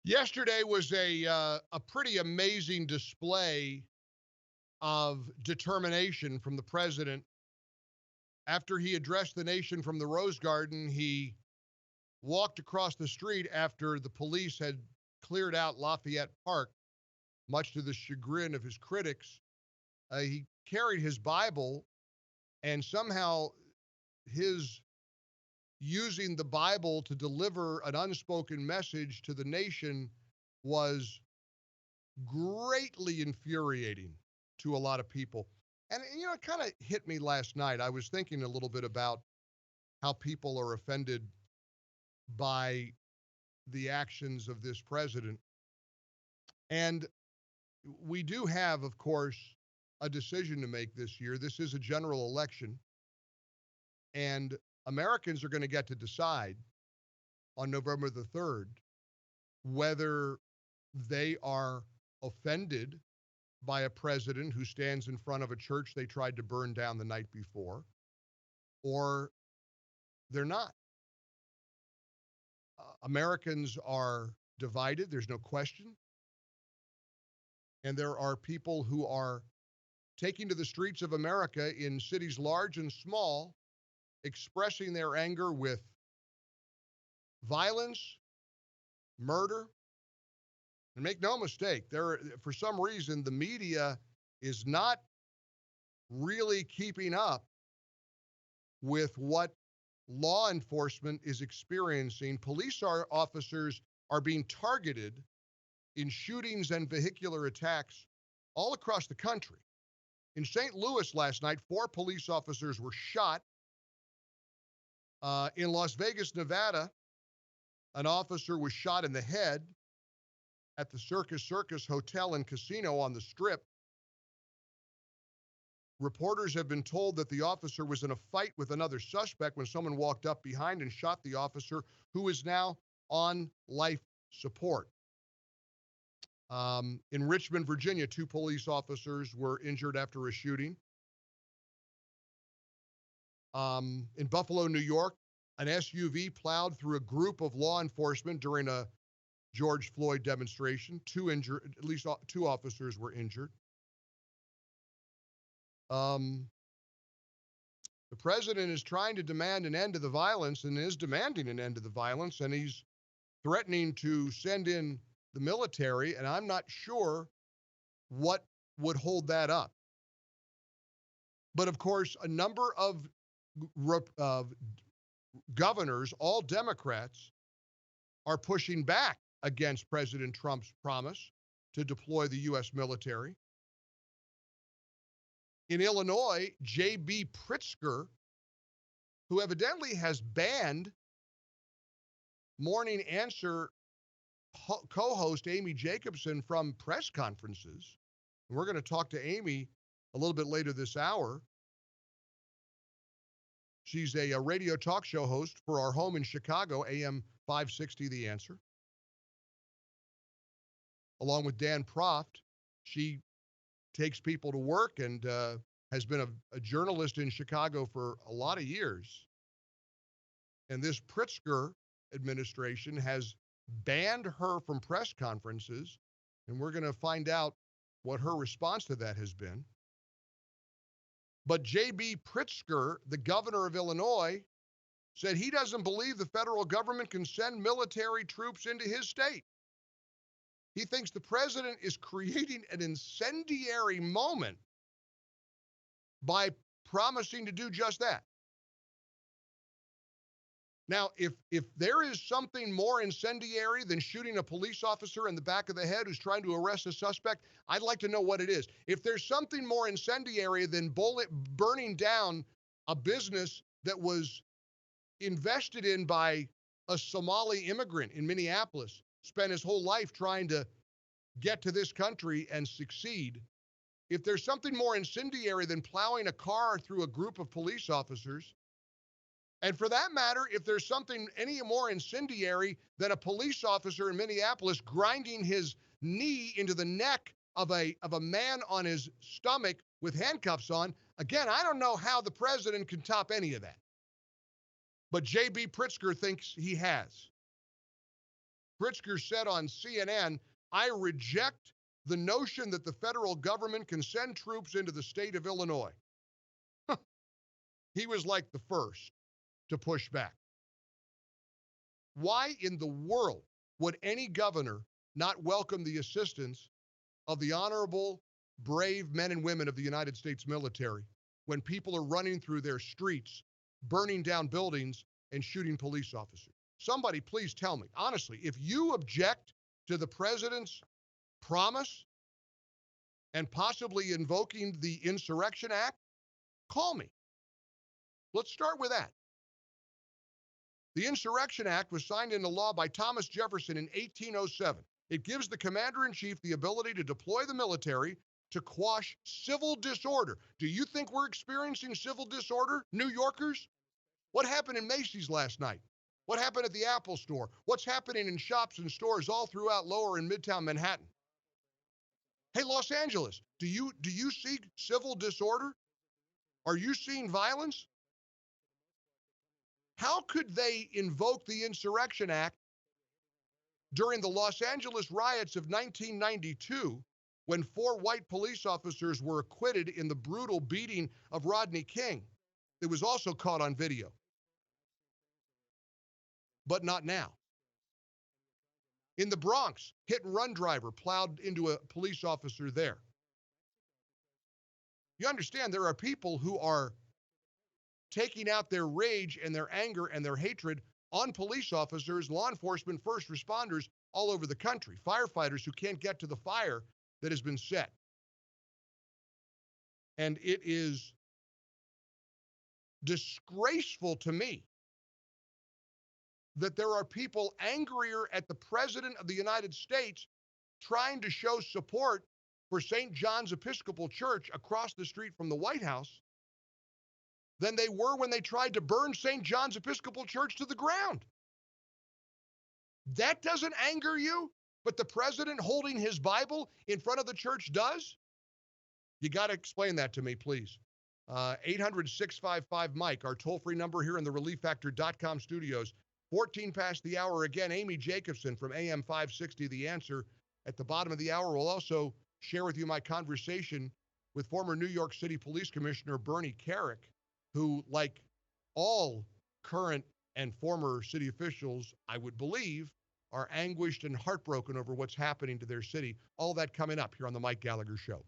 Yesterday was a pretty amazing display of determination from the president. After he addressed the nation from the Rose Garden, he walked across the street after the police had cleared out Lafayette Park, much to the chagrin of his critics. He carried his Bible, and somehow his using the Bible to deliver an unspoken message to the nation was greatly infuriating to a lot of people. And, it kind of hit me last night. I was thinking a little bit about how people are offended by the actions of this president. And we do have, of course, a decision to make this year. This is a general election. And Americans are going to get to decide on November the 3rd whether they are offended by a president who stands in front of a church they tried to burn down the night before, or they're not. Americans are divided, there's no question. And there are people who are taking to the streets of America in cities large and small, expressing their anger with violence, murder. And make no mistake, for some reason, the media is not really keeping up with what law enforcement is experiencing. Police officers are being targeted in shootings and vehicular attacks all across the country. In St. Louis last night, 4 police officers were shot. In Las Vegas, Nevada, an officer was shot in the head at the Circus Hotel and Casino on the Strip. Reporters have been told that the officer was in a fight with another suspect when someone walked up behind and shot the officer, who is now on life support. In Richmond, Virginia, 2 police officers were injured after a shooting. In Buffalo, New York, an SUV plowed through a group of law enforcement during a George Floyd demonstration. At least 2 officers were injured. The president is trying to demand an end to the violence and is demanding an end to the violence, and he's threatening to send in the military, and I'm not sure what would hold that up. But of course, a number of governors, all Democrats, are pushing back against President Trump's promise to deploy the U.S. military. In Illinois, J.B. Pritzker, who evidently has banned Morning Answer co-host Amy Jacobson from press conferences. And we're going to talk to Amy a little bit later this hour. She's a radio talk show host for our home in Chicago, AM 560 The Answer. Along with Dan Proft, she takes people to work and has been a journalist in Chicago for a lot of years. And this Pritzker administration has banned her from press conferences, and we're going to find out what her response to that has been. But J.B. Pritzker, the governor of Illinois, said he doesn't believe the federal government can send military troops into his state. He thinks the president is creating an incendiary moment by promising to do just that. Now, if there is something more incendiary than shooting a police officer in the back of the head who's trying to arrest a suspect, I'd like to know what it is. If there's something more incendiary than burning down a business that was invested in by a Somali immigrant in Minneapolis, spent his whole life trying to get to this country and succeed, if there's something more incendiary than plowing a car through a group of police officers, and for that matter, if there's something any more incendiary than a police officer in Minneapolis grinding his knee into the neck of a man on his stomach with handcuffs on, again, I don't know how the president can top any of that. But J.B. Pritzker thinks he has. Pritzker said on CNN, I reject the notion that the federal government can send troops into the state of Illinois. He was like the first to push back. Why in the world would any governor not welcome the assistance of the honorable, brave men and women of the United States military when people are running through their streets, burning down buildings, and shooting police officers? Somebody please tell me, honestly, if you object to the president's promise and possibly invoking the Insurrection Act, call me. Let's start with that. The Insurrection Act was signed into law by Thomas Jefferson in 1807. It gives the commander-in-chief the ability to deploy the military to quash civil disorder. Do you think we're experiencing civil disorder, New Yorkers? What happened in Macy's last night? What happened at the Apple Store? What's happening in shops and stores all throughout Lower and Midtown Manhattan? Hey, Los Angeles, do you see civil disorder? Are you seeing violence? How could they invoke the Insurrection Act during the Los Angeles riots of 1992 when 4 white police officers were acquitted in the brutal beating of Rodney King? It was also caught on video. But not now. In the Bronx, hit-and-run driver plowed into a police officer there. You understand there are people who are taking out their rage and their anger and their hatred on police officers, law enforcement, first responders all over the country, firefighters who can't get to the fire that has been set. And it is disgraceful to me that there are people angrier at the President of the United States trying to show support for St. John's Episcopal Church across the street from the White House than they were when they tried to burn St. John's Episcopal Church to the ground. That doesn't anger you, but the president holding his Bible in front of the church does? You got to explain that to me, please. 800-655-MIKE, our toll-free number here in the ReliefFactor.com studios. 14 past the hour again. Amy Jacobson from AM 560, The Answer. At the bottom of the hour, we'll also share with you my conversation with former New York City Police Commissioner Bernie Kerik, who, like all current and former city officials, I would believe, are anguished and heartbroken over what's happening to their city. All that coming up here on the Mike Gallagher Show.